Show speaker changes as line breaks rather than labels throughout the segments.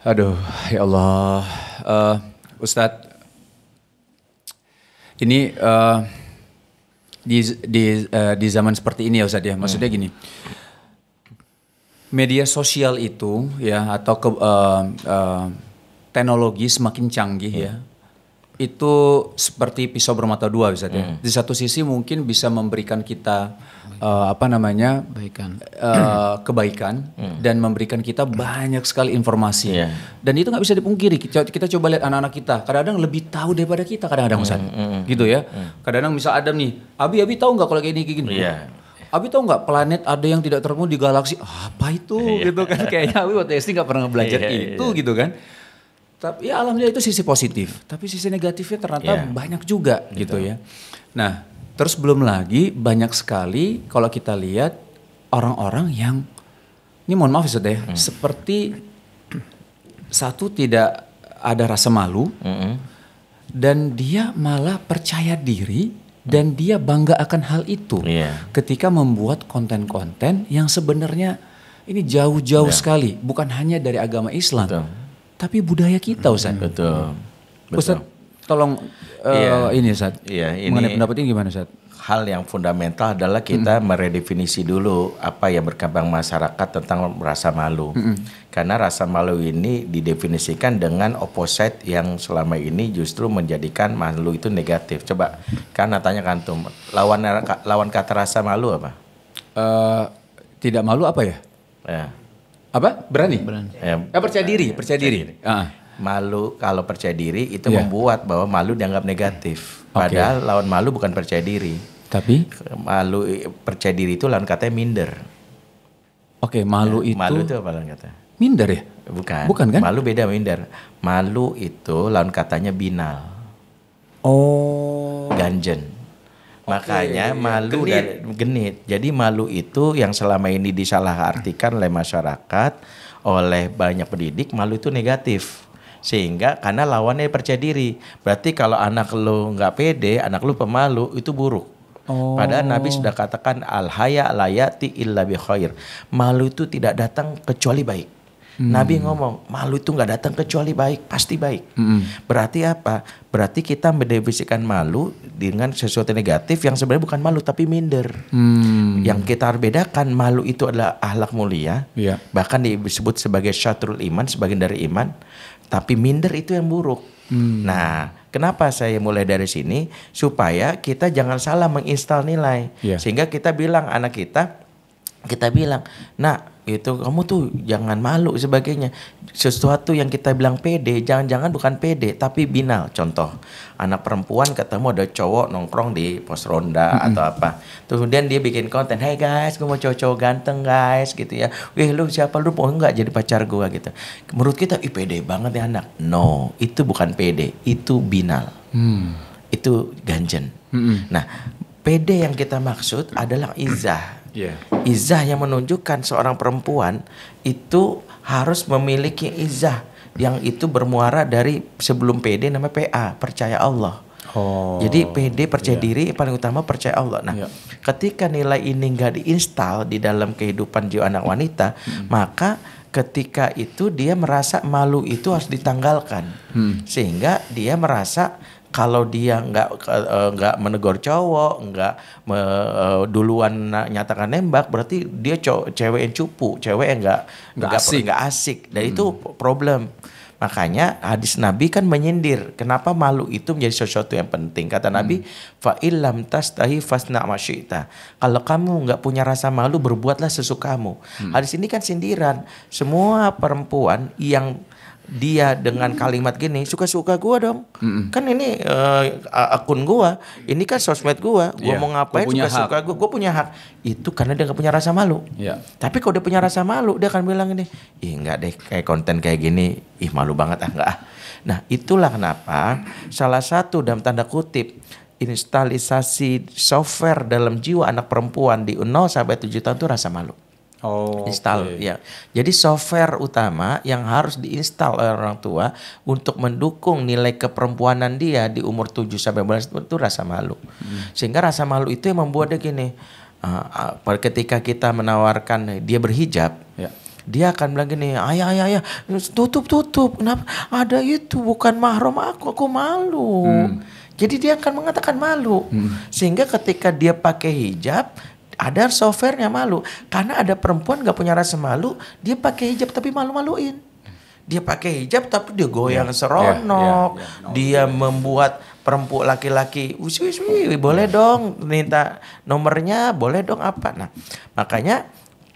Aduh, ya Allah. Ustadz, ini di zaman seperti ini ya Ustadz ya. Maksudnya gini, media sosial itu ya atau teknologi semakin canggih ya. Itu seperti pisau bermata dua Ustadz ya. Di satu sisi mungkin bisa memberikan kita kebaikan dan memberikan kita banyak sekali informasi. Dan itu nggak bisa dipungkiri. Kita coba lihat anak-anak kita, kadang-kadang lebih tahu daripada kita kadang-kadang Ustaz. Gitu ya. Kadang-kadang misal Adam nih, Abi tahu nggak kalau kayak gini? Abi tahu nggak planet ada yang tidak teremu di galaksi? Apa itu? Gitu kan. Kayaknya Abi waktu SD nggak pernah belajar itu gitu kan. Tapi ya alhamdulillah itu sisi positif. Tapi sisi negatifnya ternyata banyak juga gitu ya. Nah, terus belum lagi banyak sekali kalau kita lihat orang-orang yang, ini mohon maaf Ustaz ya, seperti satu tidak ada rasa malu dan dia malah percaya diri dan dia bangga akan hal itu ketika membuat konten-konten yang sebenarnya ini jauh-jauh sekali, bukan hanya dari agama Islam, tapi budaya kita Ustaz.
Betul.
Ustaz, tolong ini Ustaz, mengenai pendapat ini gimana Ustaz?
Hal yang fundamental adalah kita meredefinisi dulu apa yang berkembang masyarakat tentang rasa malu. Karena rasa malu ini didefinisikan dengan opposite yang selama ini justru menjadikan malu itu negatif. Coba kan tanya kan tuh, lawan kata rasa malu apa?
Tidak malu apa ya? Apa? Berani? Percaya diri.
Malu kalau percaya diri itu membuat bahwa malu dianggap negatif. Padahal lawan malu bukan percaya diri.
Tapi
malu percaya diri itu lawan katanya minder.
Malu itu.
Malu itu apa lawan kata?
Minder ya?
Bukan kan? Malu beda minder. Malu itu lawan katanya binal. Ganjen. Makanya malu dan genit. Jadi malu itu yang selama ini disalahartikan oleh masyarakat, oleh banyak pendidik, malu itu negatif. Sehingga karena lawannya percaya diri. Berarti kalau anak lu nggak pede, anak lu pemalu, itu buruk. Padahal Nabi sudah katakan al-haya la yati illa bi khair. Malu itu tidak datang kecuali baik. Nabi ngomong, malu itu nggak datang kecuali baik, pasti baik. Berarti apa? Berarti kita mendefinisikan malu dengan sesuatu negatif yang sebenarnya bukan malu tapi minder. Yang kita harus bedakan, malu itu adalah akhlak mulia, bahkan disebut sebagai syatrul iman, sebagian dari iman. Tapi minder itu yang buruk. Nah, kenapa saya mulai dari sini? Supaya kita jangan salah menginstal nilai. Sehingga kita bilang anak kita bilang, nah itu kamu tuh jangan malu sebagainya. Sesuatu yang kita bilang pede, jangan-jangan bukan pede tapi binal. Contoh, anak perempuan ketemu ada cowok nongkrong di pos ronda atau apa. Kemudian dia bikin konten, "Hey guys, gue mau cowok-cowok ganteng guys," gitu ya. "Wih, lu siapa, lu mau enggak jadi pacar gue?" gitu. Menurut kita, pede banget ya anak. No, itu bukan pede, itu binal. Itu ganjen. Nah, pede yang kita maksud adalah izah. Izah yang menunjukkan seorang perempuan itu harus memiliki izah yang itu bermuara dari sebelum PD namanya PA, percaya Allah. Jadi PD percaya diri, paling utama percaya Allah. Nah, ketika nilai ini nggak diinstal di dalam kehidupan jiwa anak wanita, maka ketika itu dia merasa malu itu harus ditanggalkan, sehingga dia merasa kalau dia nggak menegur cowok, nggak duluan nyatakan nembak, berarti dia cewek yang cupu, cewek yang nggak asik. Dan itu problem. Makanya hadis Nabi kan menyindir, kenapa malu itu menjadi sesuatu yang penting. Kata Nabi, fa illam tastahi fasna ma syi'ta. Kalau kamu nggak punya rasa malu, berbuatlah sesukamu. Hadis ini kan sindiran. Semua perempuan yang dia dengan kalimat gini, suka-suka gua dong. Kan ini akun gua, ini kan sosmed gua mau ngapain suka-suka gua punya hak. Itu karena dia gak punya rasa malu. Tapi kalau dia punya rasa malu, dia akan bilang ini, enggak deh, kayak konten kayak gini, malu banget enggak. Nah, itulah kenapa salah satu dalam tanda kutip instalisasi software dalam jiwa anak perempuan di 0 sampai 7 tahun itu rasa malu. Install ya. Jadi software utama yang harus diinstal oleh orang tua untuk mendukung nilai keperempuanan dia di umur 7 sampai 11 itu rasa malu. Sehingga rasa malu itu yang membuat dia gini, ketika kita menawarkan dia berhijab, dia akan bilang gini, ayah, tutup, kenapa? Ada itu bukan mahram aku malu. Jadi dia akan mengatakan malu. Sehingga ketika dia pakai hijab, ada softwarenya malu. Karena ada perempuan gak punya rasa malu, dia pakai hijab tapi malu-maluin. Dia pakai hijab tapi dia goyang seronok, dia membuat perempuan laki-laki, boleh dong minta nomornya, boleh dong apa. Nah, makanya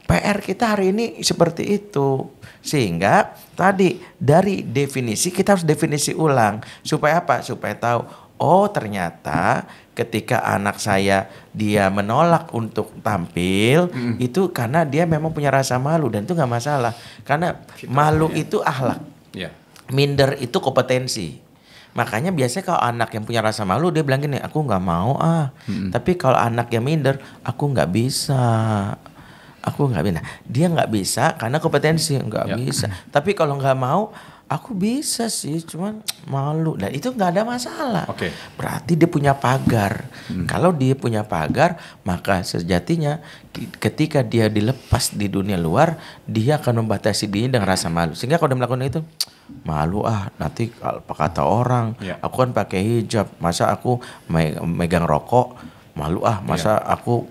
PR kita hari ini seperti itu. Sehingga tadi dari definisi kita harus definisi ulang. Supaya apa? Supaya tahu, oh ternyata ketika anak saya dia menolak untuk tampil, itu karena dia memang punya rasa malu, dan itu gak masalah. Karena malu itu akhlak, minder itu kompetensi. Makanya biasanya kalau anak yang punya rasa malu dia bilang gini, aku gak mau Tapi kalau anak yang minder, aku gak bisa. Dia nggak bisa karena kompetensi nggak bisa. Tapi kalau nggak mau, aku bisa sih, cuman malu. Dan itu nggak ada masalah. Berarti dia punya pagar. Kalau dia punya pagar, maka sejatinya ketika dia dilepas di dunia luar, dia akan membatasi diri dengan rasa malu. Sehingga kalau dia melakukan itu, malu nanti apa kata orang, aku kan pakai hijab, masa aku megang rokok. Malu masa aku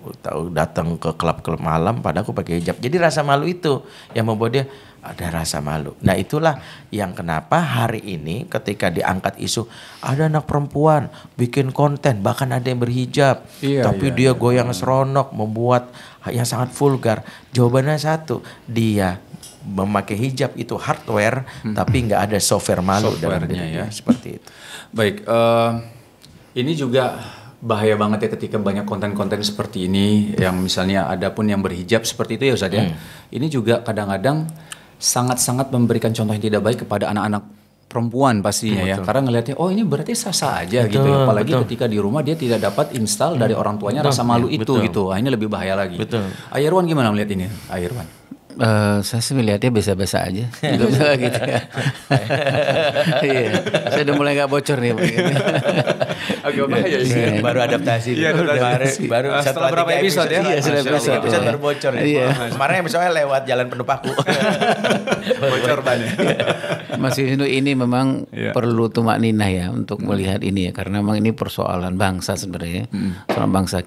datang ke klub-klub malam padahal aku pakai hijab. Jadi rasa malu itu yang membuat dia ada rasa malu. Nah itulah yang kenapa hari ini ketika diangkat isu ada anak perempuan bikin konten, bahkan ada yang berhijab, tapi dia goyang seronok, membuat yang sangat vulgar. Jawabannya satu, dia memakai hijab itu hardware, tapi nggak ada software malu dalam dirinya. Seperti itu.
Baik, ini juga bahaya banget ya ketika banyak konten-konten seperti ini, yang misalnya ada pun yang berhijab seperti itu ya Ustadz ya. Ini juga kadang-kadang sangat-sangat memberikan contoh yang tidak baik kepada anak-anak perempuan pastinya ya. Karena ngelihatnya, oh ini berarti sah-sah aja gitu ya. Apalagi ketika di rumah dia tidak dapat install dari orang tuanya rasa malu itu gitu. Ini lebih bahaya lagi. Irwan gimana melihat ini, Irwan?
Saya sih melihatnya biasa-biasa aja. Gitu ya. Iya, saya udah mulai nggak bocor nih.
Agak bahaya sih.
Baru adaptasi. Baru
setelah berapa episode ya?
Iya, setelah episode
baru bocor ya. Kemarin misalnya lewat jalan penuh paku.
Bocor banyak.
Mas Wisnu, ini memang perlu tumak ninah ya untuk melihat ini ya, karena memang ini persoalan bangsa sebenarnya. Soal bangsa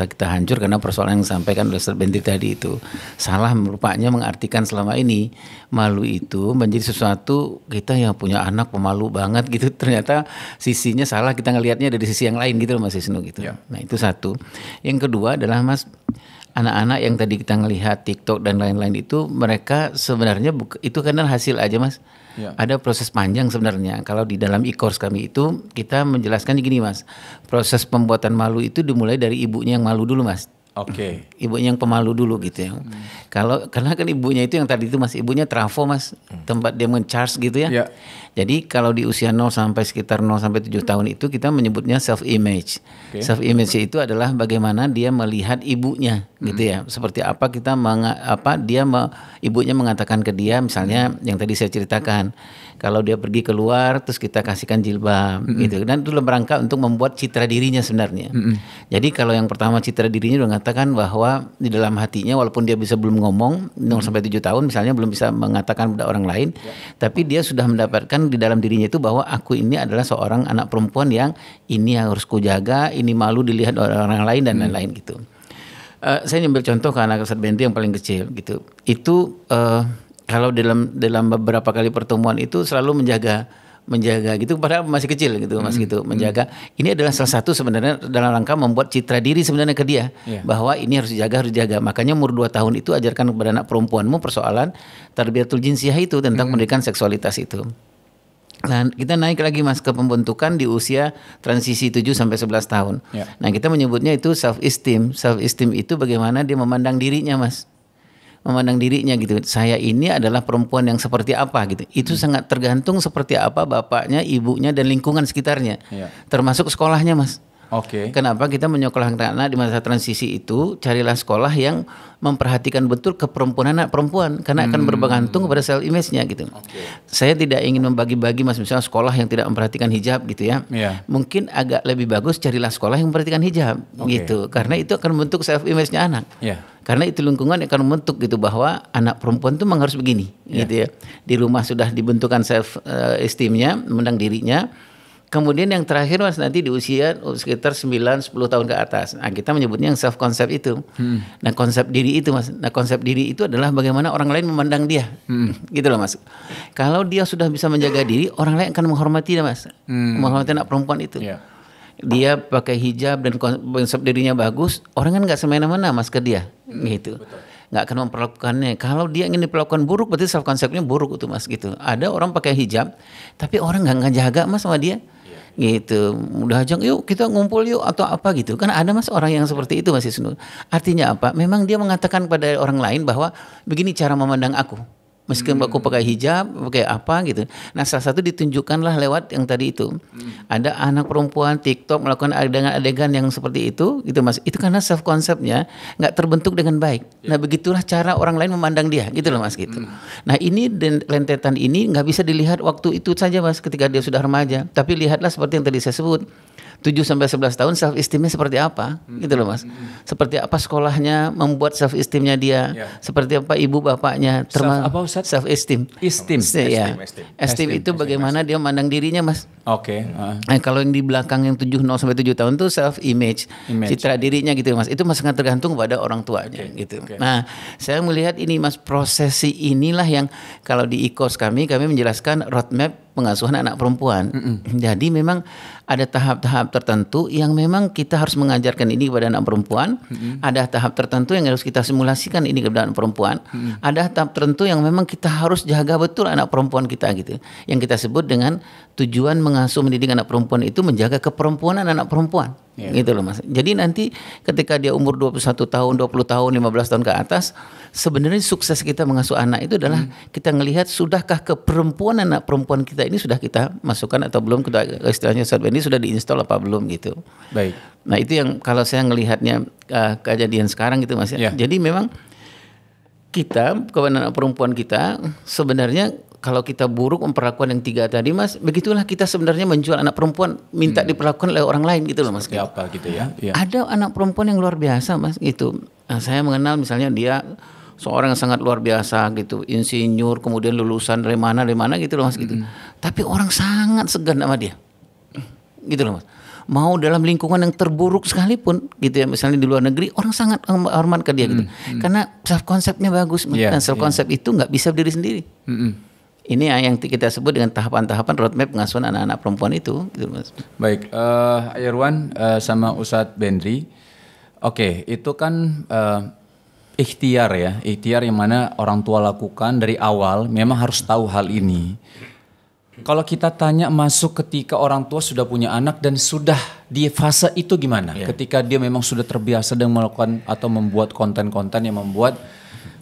kita hancur karena persoalan yang disampaikan oleh Ustaz Benti tadi itu salah. Rupanya mengartikan selama ini malu itu menjadi sesuatu kita yang punya anak pemalu banget gitu. Ternyata sisinya salah, kita ngelihatnya dari sisi yang lain gitu loh Mas Wisnu gitu. Nah itu satu. Yang kedua adalah Mas, anak-anak yang tadi kita ngelihat TikTok dan lain-lain itu, mereka sebenarnya itu kan hasil aja Mas. Ada proses panjang sebenarnya. Kalau di dalam e-course kami itu kita menjelaskan gini Mas, proses pembuatan malu itu dimulai dari ibunya yang malu dulu Mas. Ibunya yang pemalu dulu gitu ya. Karena kan ibunya itu yang tadi itu Mas, ibunya trafo Mas, tempat dia men-charge gitu ya. Jadi kalau di usia 0 sampai sekitar 0 sampai 7 tahun itu kita menyebutnya self image. Self image itu adalah bagaimana dia melihat ibunya gitu ya. Seperti apa ibunya mengatakan ke dia, misalnya yang tadi saya ceritakan. Kalau dia pergi keluar terus kita kasihkan jilbab gitu. Dan itu dalam rangka untuk membuat citra dirinya sebenarnya. Jadi kalau yang pertama citra dirinya udah mengatakan bahwa di dalam hatinya walaupun dia bisa belum ngomong 0 sampai 7 tahun misalnya, belum bisa mengatakan pada orang lain, tapi dia sudah mendapatkan di dalam dirinya itu bahwa aku ini adalah seorang anak perempuan yang ini harus kujaga, ini malu dilihat oleh orang lain dan lain-lain gitu. Saya ambil contoh ke anak Ustaz Benti yang paling kecil gitu. Itu kalau dalam beberapa kali pertemuan itu selalu menjaga gitu, padahal masih kecil gitu Mas gitu, menjaga. Ini adalah salah satu sebenarnya dalam rangka membuat citra diri sebenarnya ke dia, bahwa ini harus dijaga. Makanya umur 2 tahun itu ajarkan kepada anak perempuanmu persoalan tarbiyatul jinsiyah itu, tentang pendidikan seksualitas itu. Nah, kita naik lagi Mas ke pembentukan di usia transisi 7 sampai 11 tahun. Nah, kita menyebutnya itu self esteem. Self esteem itu bagaimana dia memandang dirinya Mas. Memandang dirinya gitu. Saya ini adalah perempuan yang seperti apa gitu. Itu sangat tergantung seperti apa bapaknya, ibunya dan lingkungan sekitarnya. Termasuk sekolahnya Mas.
Oke.
Kenapa kita menyekolahkan anak di masa transisi itu? Carilah sekolah yang memperhatikan betul keperempuan anak perempuan, karena akan bergantung kepada self image-nya gitu. Saya tidak ingin membagi-bagi Mas, misalnya sekolah yang tidak memperhatikan hijab gitu ya. Mungkin agak lebih bagus carilah sekolah yang memperhatikan hijab gitu, karena itu akan membentuk self image-nya anak. Karena itu lingkungan yang akan membentuk gitu bahwa anak perempuan itu memang harus begini gitu ya. Di rumah sudah dibentukkan self esteem-nya, memandang dirinya. Kemudian yang terakhir Mas, nanti di usia sekitar 9-10 tahun ke atas. Nah, kita menyebutnya yang self concept itu. Nah, konsep diri itu Mas. Nah, konsep diri itu adalah bagaimana orang lain memandang dia. Gitu loh Mas. Kalau dia sudah bisa menjaga diri, orang lain akan menghormati dia Mas. Menghormati anak perempuan itu. Dia pakai hijab dan konsep dirinya bagus, orang kan nggak semena-mena Mas ke dia. Gitu. Nggak akan memperlakukannya. Kalau dia ingin diperlakukan buruk, berarti self konsepnya buruk itu Mas gitu. Ada orang pakai hijab, tapi orang nggak jaga Mas sama dia. Gitu, udah ajak yuk kita ngumpul yuk atau apa gitu. Kan ada Mas orang yang seperti itu Mas Isnu. Artinya apa? Memang dia mengatakan pada orang lain bahwa begini cara memandang aku. Meskipun aku pakai hijab, pakai apa gitu. Nah, salah satu ditunjukkanlah lewat yang tadi itu. Ada anak perempuan TikTok melakukan adegan yang seperti itu, gitu Mas. Itu karena self konsepnya nggak terbentuk dengan baik. Nah, begitulah cara orang lain memandang dia, gitu loh Mas gitu. Nah, ini dan rentetan ini nggak bisa dilihat waktu itu saja Mas, ketika dia sudah remaja. Tapi lihatlah seperti yang tadi saya sebut. 7-11 tahun self esteemnya seperti apa, gitu loh Mas. Seperti apa sekolahnya membuat self esteemnya dia, seperti apa ibu bapaknya, self esteem. Esteem itu bagaimana dia memandang dirinya Mas. Nah, kalau yang di belakang yang 7 tahun itu self image, citra dirinya gitu Mas. Itu Mas sangat tergantung pada orang tuanya gitu. Nah, saya melihat ini Mas, prosesi inilah yang kalau di IKOS kami menjelaskan roadmap pengasuhan anak perempuan. Jadi memang ada tahap-tahap tertentu yang memang kita harus mengajarkan ini kepada anak perempuan. Ada tahap tertentu yang harus kita simulasikan ini kepada anak perempuan. Ada tahap tertentu yang memang kita harus jaga betul anak perempuan kita gitu. Yang kita sebut dengan tujuan mengasuh mendidik anak perempuan itu menjaga keperempuanan anak perempuan. Gitu loh Mas. Jadi nanti ketika dia umur 21 tahun, 20 tahun, 15 tahun ke atas, sebenarnya sukses kita mengasuh anak itu adalah kita ngelihat sudahkah keperempuan anak perempuan kita ini sudah kita masukkan atau belum, kita istilahnya ini sudah diinstal apa belum gitu.
Baik.
Nah, itu yang kalau saya ngelihatnya kejadian sekarang gitu Mas ya. Jadi memang kita kepada anak perempuan kita sebenarnya kalau kita buruk memperlakukan yang 3 tadi Mas, begitulah kita sebenarnya menjual anak perempuan minta diperlakukan oleh orang lain gitu loh Mas.
Seperti apa gitu ya.
Ada anak perempuan yang luar biasa Mas gitu. Nah, saya mengenal misalnya dia seorang yang sangat luar biasa gitu, insinyur, kemudian lulusan dari mana gitu loh Mas gitu. Tapi orang sangat segan sama dia. Gitu loh Mas. Mau dalam lingkungan yang terburuk sekalipun gitu ya, misalnya di luar negeri, orang sangat hormat ke dia gitu. Karena self konsepnya bagus dan self konsep itu nggak bisa berdiri sendiri. Ini yang kita sebut dengan tahapan-tahapan roadmap pengasuhan anak-anak perempuan itu gitu Mas.
Baik, Irwan sama Ustadz Bendri. Oke, itu kan ikhtiar ya, ikhtiar yang mana orang tua lakukan dari awal memang harus tahu hal ini. Kalau kita tanya masuk ketika orang tua sudah punya anak dan sudah di fase itu gimana? Ketika dia memang sudah terbiasa dengan melakukan atau membuat konten-konten yang membuat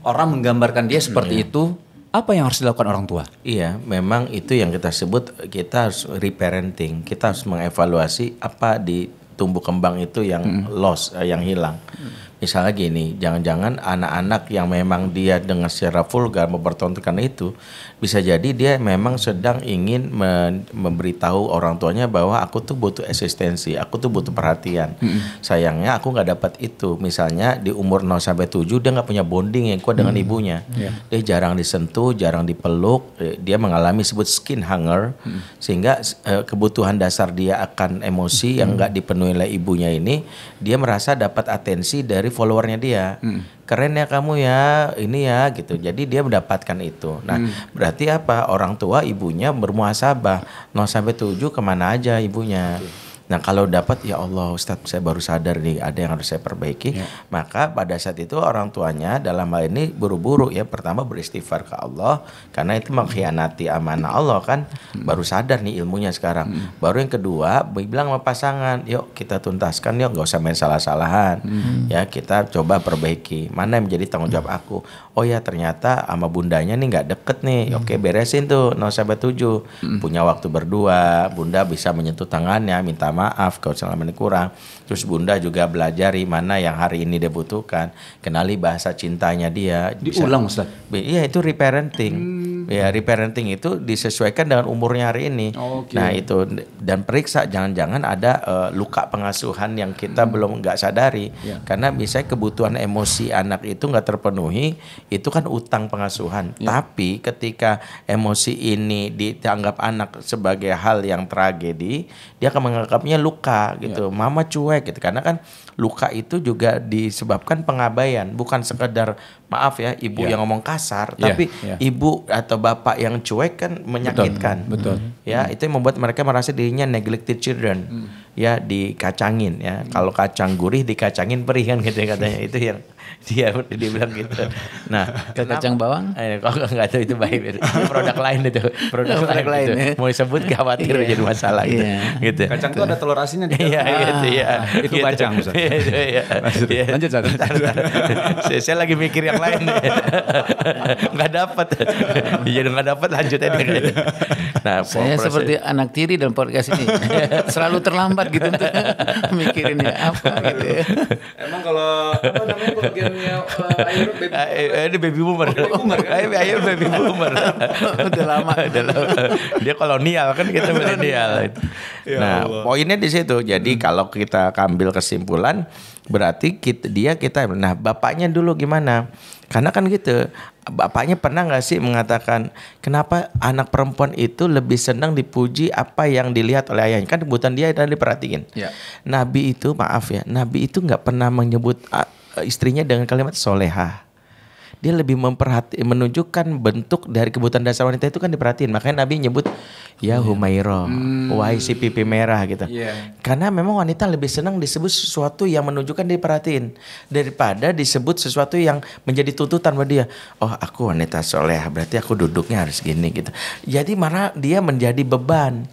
orang menggambarkan dia seperti itu, apa yang harus dilakukan orang tua?
Iya, memang itu yang kita sebut, kita harus reparenting. Kita harus mengevaluasi apa di tumbuh kembang itu yang lost, yang hilang. Misalnya gini, jangan-jangan anak-anak yang memang dia dengan secara vulgar mempertontonkan itu, bisa jadi dia memang sedang ingin memberitahu orang tuanya bahwa aku tuh butuh eksistensi, aku tuh butuh perhatian. Sayangnya aku nggak dapat itu. Misalnya di umur 0-7 dia nggak punya bonding yang kuat dengan ibunya. Dia jarang disentuh, jarang dipeluk, dia mengalami sebut skin hunger, sehingga kebutuhan dasar dia akan emosi yang nggak dipenuhi oleh ibunya ini, dia merasa dapat atensi dari followernya dia. Keren ya kamu ya, ini ya gitu. Jadi dia mendapatkan itu. Nah, berarti apa? Orang tua ibunya bermuhasabah 0-7 kemana aja ibunya. Nah, kalau dapat, ya Allah Ustadz saya baru sadar nih ada yang harus saya perbaiki. Maka pada saat itu orang tuanya dalam hal ini buru-buru ya, pertama beristighfar ke Allah karena itu mengkhianati amanah Allah kan. Baru sadar nih ilmunya sekarang. Baru yang kedua bilang sama pasangan, yuk kita tuntaskan, yuk nggak usah main salah-salahan. Ya kita coba perbaiki. Mana yang menjadi tanggung jawab aku? Oh ya ternyata sama bundanya nih nggak deket nih. Oke beresin tuh 0-7. Punya waktu berdua, bunda bisa menyentuh tangannya, minta maaf kalau selama ini kurang. Terus bunda juga belajari mana yang hari ini dia butuhkan, kenali bahasa cintanya dia.
Diulang Ustaz?
Iya, itu reparenting. Ya, reparenting itu disesuaikan dengan umurnya hari ini. Nah itu, dan periksa jangan-jangan ada luka pengasuhan yang kita belum nggak sadari. Karena misalnya kebutuhan emosi anak itu nggak terpenuhi, itu kan utang pengasuhan. Tapi ketika emosi ini dianggap anak sebagai hal yang tragedi, dia akan menganggapnya luka gitu. Mama cuek gitu, karena kan luka itu juga disebabkan pengabaian, bukan sekedar maaf ya ibu yang ngomong kasar, tapi ibu atau bapak yang cuek kan menyakitkan. Betul. Ya, itu yang membuat mereka merasa dirinya neglected children. Ya, dikacangin ya. Kalau kacang gurih dikacangin perih kan gitu katanya. Itu yang dia bilang gitu. Nah,
kacang bawang?
Kalau nggak tahu itu baik. Produk lain itu. Produk lain. Itu. Mau disebut khawatir jadi masalah gitu. Gitu.
Kacang itu ada telur asinnya di
dalam. Gitu ya.
Itu kacang Ustaz. Lanjut Ustaz.
Saya lagi mikir yang lain. Nggak dapat. Jadi nggak dapat lanjut aja. Nah,
saya seperti anak tiri dalam podcast ini. Selalu terlambat gitu untuk mikirinnya apa gitu.
Emang kalau apa namanya bagiannya
ini baby boomer. Ayo baby boomer.
Udah lama.
Dia kolonial kan, kita milenial. Nah, poinnya di situ. Jadi kalau kita ambil kesimpulan, berarti kita. Nah, bapaknya dulu gimana? Karena kan gitu. Bapaknya pernah nggak sih mengatakan kenapa anak perempuan itu lebih senang dipuji apa yang dilihat oleh ayahnya? Kan kebutuhan dia dan diperhatiin. Nabi itu Nabi itu nggak pernah menyebut istrinya dengan kalimat solehah. Dia lebih menunjukkan bentuk dari kebutuhan dasar wanita itu kan diperhatiin. Makanya Nabi nyebut ya Humairah, wahai si pipi merah gitu. Karena memang wanita lebih senang disebut sesuatu yang menunjukkan diperhatiin daripada disebut sesuatu yang menjadi tuntutan buat dia. Oh, aku wanita soleh, berarti aku duduknya harus gini gitu. Jadi mana dia menjadi beban.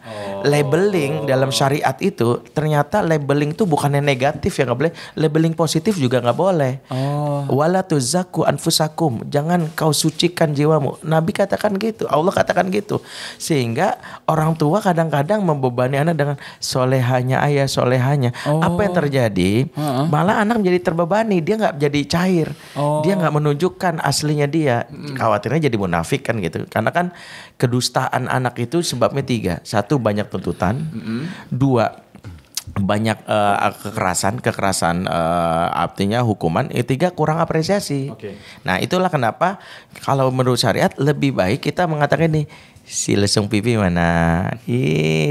Labeling dalam syariat itu ternyata labeling itu bukannya negatif ya, nggak boleh. Labeling positif juga nggak boleh. Wala tuzakku anfusakum, jangan kau sucikan jiwamu. Nabi katakan gitu, Allah katakan gitu. Sehingga orang tua kadang-kadang membebani anak dengan solehanya ayah, solehanya. Apa yang terjadi? Malah anak menjadi terbebani, dia nggak jadi cair, dia nggak menunjukkan aslinya dia. Khawatirnya jadi munafik kan gitu. Karena kan kedustaan anak itu sebabnya 3. 1, banyak tuntutan. 2, banyak kekerasan artinya hukuman. 3, kurang apresiasi. Nah, itulah kenapa kalau menurut syariat lebih baik kita mengatakan nih, si lesung pipi mana?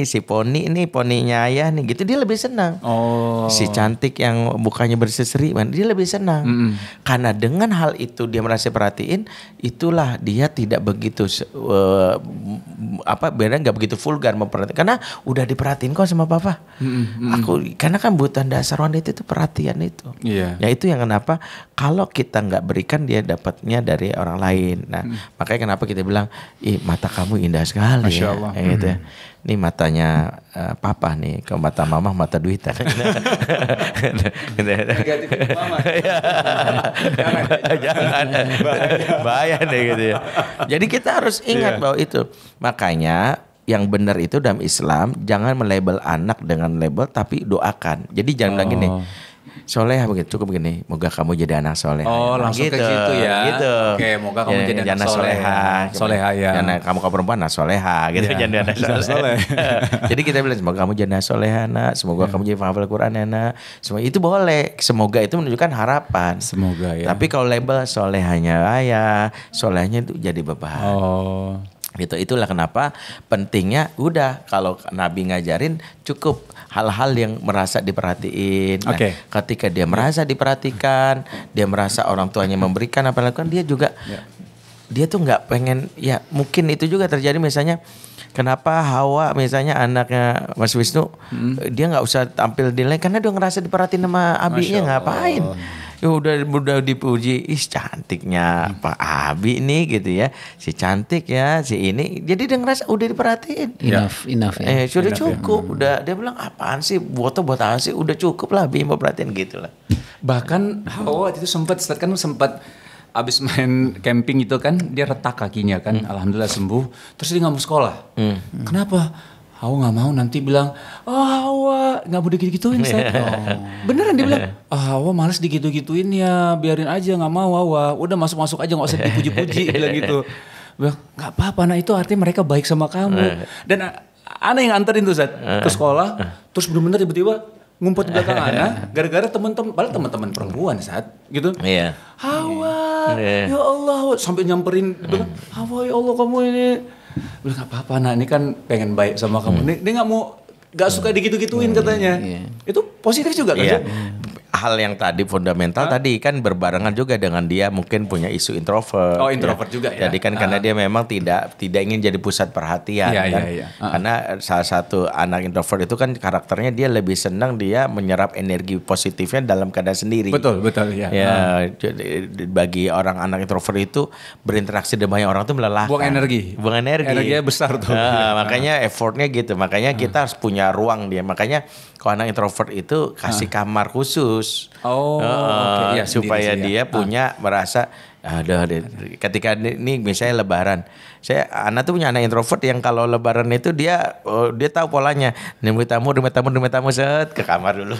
Si poni nih, poninya ayah nih gitu, dia lebih senang. Si cantik yang mukanya berseri mana, dia lebih senang. Karena dengan hal itu dia merasa perhatiin, itulah dia tidak begitu beda, nggak begitu vulgar memperhatikan. Karena udah diperhatiin kok sama papa. Karena kan kebutuhan dasar wanita itu perhatian itu. Ya itu yang kenapa kalau kita nggak berikan, dia dapatnya dari orang lain. Nah, makanya kenapa kita bilang, mata kamu indah sekali. Masya Allah. Ya, gitu ya. Ini matanya papa nih, ke mata mama mata duitan. Jangan. Bahaya deh gitu ya. Jadi kita harus ingat bahwa itu. Makanya yang benar itu dalam Islam, jangan melabel anak dengan label, tapi doakan. Jadi jangan bilang gini, soleh begitu, cukup begini, moga kamu jadi anak soleh.
Langsung
gitu,
ke situ ya.
Gitu.
Oke, moga kamu jadi anak soleha. Soleha ya.
Jangan kamu perempuan anak soleha gitu, jangan anak soleh. Jadi kita bilang semoga kamu jadi anak soleha, anak. Semoga kamu jadi penghafal Quran, anak. Semua itu boleh. Semoga itu menunjukkan harapan.
Semoga ya.
Tapi kalau label solehanya ayah, solehnya itu jadi beban. Gitu. Itulah kenapa pentingnya udah kalau Nabi ngajarin cukup hal-hal yang merasa diperhatiin. Nah, ketika dia merasa diperhatikan, dia merasa orang tuanya memberikan apa lakukan, dia juga dia tuh nggak pengen, ya mungkin itu juga terjadi misalnya. Kenapa Hawa misalnya anaknya Mas Wisnu, dia nggak usah tampil di lain karena dia ngerasa diperhatiin sama abinya, ngapain? Ya udah dipuji, cantiknya Pak Abi nih gitu ya, si cantik ya, si ini, jadi dia ngerasa udah diperhatiin.
Enough ya.
Sudah cukup, udah dia bilang apaan sih, buat apa sih, udah cukup lah Bi mau perhatiin gitu lah.
Bahkan Hawa itu sempat abis main camping itu kan dia retak kakinya kan, alhamdulillah sembuh, terus dia nggak mau sekolah. Kenapa? Hawa nggak mau nanti bilang, Hawa nggak mau digitu-gituin Ustaz. Beneran dia bilang, Hawa males digitu-gituin ya, biarin aja nggak mau Hawa, udah masuk-masuk aja nggak usah dipuji-puji bilang gitu. Bilang nggak apa-apa, nah itu artinya mereka baik sama kamu. Dan Ana yang anterin tuh Ustaz ke sekolah, terus bener-bener tiba-tiba ngumpet di belakang Ana, gara-gara teman-teman perempuan saat gitu.
Iya.
Hawa, ya Allah, sampai nyamperin, Hawa ya Allah kamu ini. Bilang nggak apa-apa, nah ini kan pengen baik sama kamu. Dia nggak suka digitu-gituin katanya. Itu positif juga kan?
Iya. Hal yang tadi fundamental tadi kan berbarengan juga dengan dia mungkin punya isu introvert.
Oh, introvert juga ya.
Jadi kan karena dia memang tidak ingin jadi pusat perhatian kan. Karena salah satu anak introvert itu kan karakternya dia lebih senang dia menyerap energi positifnya dalam keadaan sendiri.
Betul ya.
Ya, bagi orang anak introvert itu berinteraksi dengan banyak orang itu melelahkan. Buang energi.
Energinya besar tuh.
Makanya effortnya gitu. Makanya kita harus punya ruang dia. Makanya kalau anak introvert itu kasih kamar khusus.
Okay. Ya,
supaya dia punya merasa ketika ini misalnya Lebaran, anak tuh punya anak introvert yang kalau Lebaran itu dia tahu polanya, demi tamu set ke kamar dulu,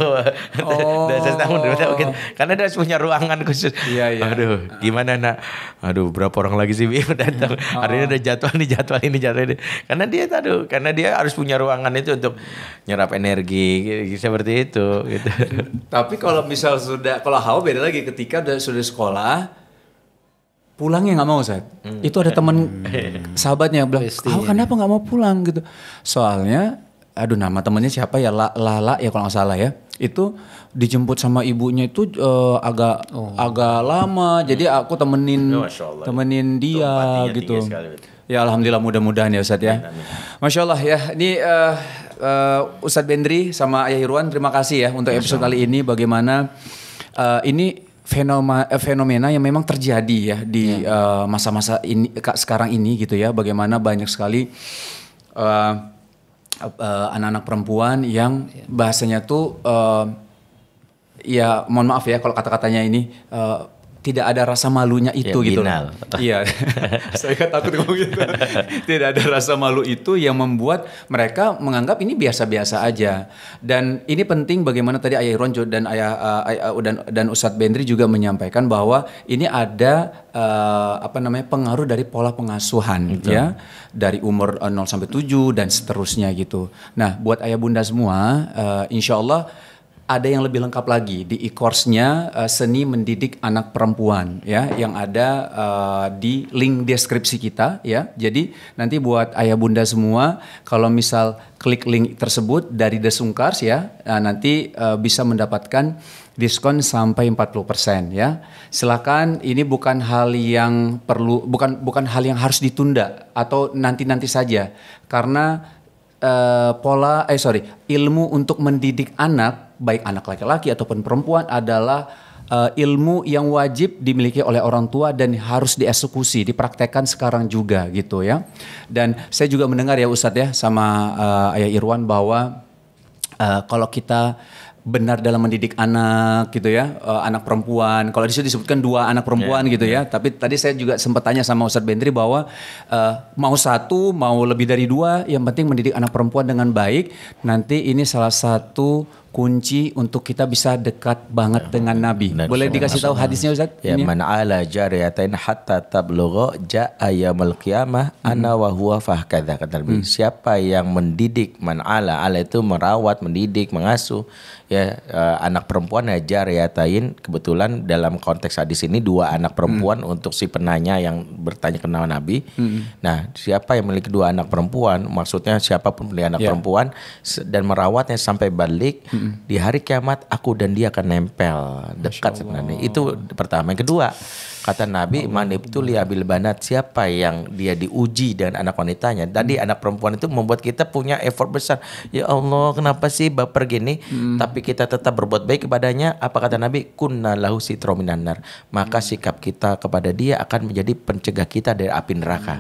tamu gitu. Karena dia harus punya ruangan khusus. Aduh, gimana nak? Aduh, berapa orang lagi sih datang? Hari ini ada jadwal ini. Karena dia harus punya ruangan itu untuk nyerap energi seperti itu. Gitu.
Tapi kalau misal kalau Hawa beda lagi ketika sudah sekolah. Pulangnya nggak mau Ustaz. Itu ada teman sahabatnya bilang, kenapa nggak mau pulang gitu? Soalnya, nama temennya siapa ya? Lala ya kalau nggak salah ya. Itu dijemput sama ibunya itu agak lama. Jadi aku temenin dia gitu. Ya alhamdulillah, mudah-mudahan ya Ustaz ya. Masya Allah ya. Ini Ustadz Bendri sama Ayah Irwan, terima kasih ya untuk episode kali ini. Bagaimana ini fenomena yang memang terjadi ya di masa-masa ini sekarang ini gitu ya, bagaimana banyak sekali anak-anak perempuan yang bahasanya tuh ya mohon maaf ya kalau kata-katanya ini tidak ada rasa malunya itu gitu. Iya. Saya takut ngomong gitu. Tidak ada rasa malu itu yang membuat mereka menganggap ini biasa-biasa aja. Dan ini penting bagaimana tadi Ayah Irwan dan Ustadz Bendri juga menyampaikan bahwa ini ada pengaruh dari pola pengasuhan ya, dari umur 0 sampai 7 dan seterusnya gitu. Nah, buat ayah bunda semua, insya Allah ada yang lebih lengkap lagi di e-course-nya Seni Mendidik Anak Perempuan ya, yang ada di link deskripsi kita ya. Jadi nanti buat ayah bunda semua kalau misal klik link tersebut dari The Sungkars ya, nanti bisa mendapatkan diskon sampai 40% ya. Silakan, ini bukan hal yang bukan hal yang harus ditunda atau nanti saja, karena ilmu untuk mendidik anak, baik anak laki-laki ataupun perempuan, adalah ilmu yang wajib dimiliki oleh orang tua dan harus dieksekusi, dipraktekkan sekarang juga gitu ya. Dan saya juga mendengar ya Ustadz ya sama Ayah Irwan bahwa kalau kita benar dalam mendidik anak gitu ya, anak perempuan. Kalau di situ disebutkan 2 anak perempuan gitu ya. Tapi tadi saya juga sempat tanya sama Ustadz Bendri bahwa mau 1, mau lebih dari 2, yang penting mendidik anak perempuan dengan baik. Nanti ini salah satu kunci untuk kita bisa dekat banget dengan Nabi. Boleh dikasih tahu hadisnya Ustaz?
Ya, man ala jariyatain hatta tablugha jaa yaumil qiyamah ana wa huwa fahkadza, kata Nabi. Siapa yang mendidik, man ala itu merawat, mendidik, mengasuh ya anak perempuan ya jariyatain, kebetulan dalam konteks hadis ini 2 anak perempuan untuk si penanya yang bertanya ke Nabi. Nah, siapa yang memiliki 2 anak perempuan, maksudnya siapapun memiliki anak perempuan dan merawatnya sampai balik, di hari kiamat aku dan dia akan nempel dekat sebenarnya. Itu pertama. Yang kedua, kata Nabi, manibtuli abil banat, siapa yang dia diuji dengan anak wanitanya. Tadi anak perempuan itu membuat kita punya effort besar. Ya Allah, kenapa sih baper gini? Tapi kita tetap berbuat baik kepadanya. Apa kata Nabi? Kunna lahu sitro minan nar. Maka sikap kita kepada dia akan menjadi pencegah kita dari api neraka.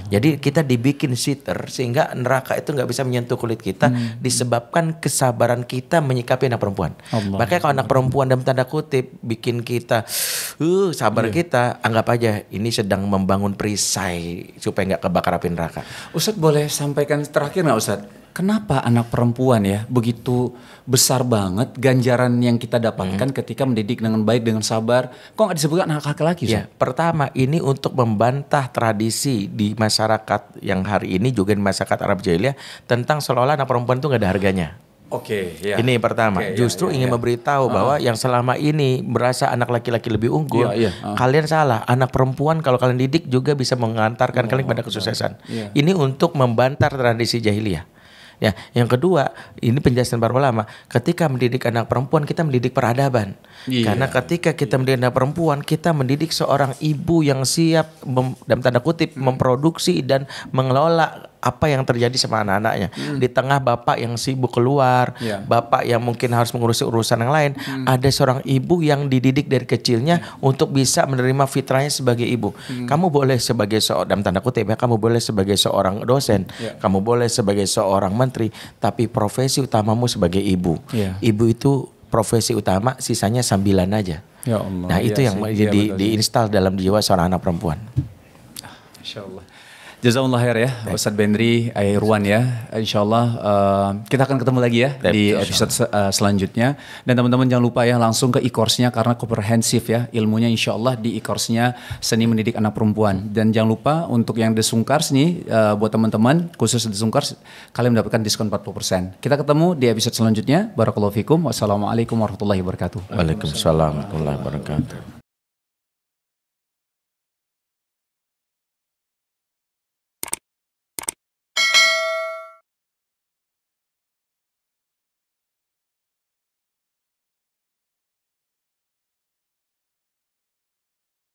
Jadi kita dibikin sitter sehingga neraka itu nggak bisa menyentuh kulit kita, disebabkan kesabaran kita menyikapi anak perempuan. Makanya kalau anak perempuan dalam tanda kutip bikin kita sabar kita, kita, anggap aja ini sedang membangun perisai supaya nggak kebakar api neraka.
Ustadz boleh sampaikan terakhir nggak Ustadz? Kenapa anak perempuan ya begitu besar banget ganjaran yang kita dapatkan ketika mendidik dengan baik, dengan sabar? Kok nggak disebutkan anak laki-laki?
Ya, pertama ini untuk membantah tradisi di masyarakat yang hari ini juga di masyarakat Arab Jahiliyah tentang seolah-olah anak perempuan itu nggak ada harganya.
Oke, ya.
Ini pertama, justru ingin memberitahu bahwa yang selama ini merasa anak laki-laki lebih unggul, kalian salah. Anak perempuan kalau kalian didik juga bisa mengantarkan kalian pada kesuksesan. Ini untuk membantah tradisi jahiliyah. Ya, yang kedua, ini penjelasan para ulama. Ketika mendidik anak perempuan, kita mendidik peradaban. Karena ketika kita mendidik anak perempuan, kita mendidik seorang ibu yang siap dalam tanda kutip memproduksi dan mengelola apa yang terjadi sama anak-anaknya. Di tengah bapak yang sibuk keluar, bapak yang mungkin harus mengurusi urusan yang lain, ada seorang ibu yang dididik dari kecilnya untuk bisa menerima fitrahnya sebagai ibu. Kamu boleh sebagai dalam tanda kutip ya, kamu boleh sebagai seorang dosen, kamu boleh sebagai seorang menteri, tapi profesi utamamu sebagai ibu. Ibu itu profesi utama, sisanya sambilan aja.
Ya Allah.
Nah, itu yang diinstal dalam jiwa seorang anak perempuan.
Insyaallah. Jazakumullah khair ya Ustadz Bendri Irwan ya. Insyaallah kita akan ketemu lagi ya di episode selanjutnya. Dan teman-teman jangan lupa ya langsung ke e-course-nya karena komprehensif ya ilmunya, insyaallah di e-course-nya Seni Mendidik Anak Perempuan. Dan jangan lupa untuk yang The Sungkars nih buat teman-teman khusus The Sungkars, kalian mendapatkan diskon 40%. Kita ketemu di episode selanjutnya. Barakallahu fikum. Wassalamualaikum warahmatullahi wabarakatuh.
Waalaikumsalam warahmatullahi wabarakatuh.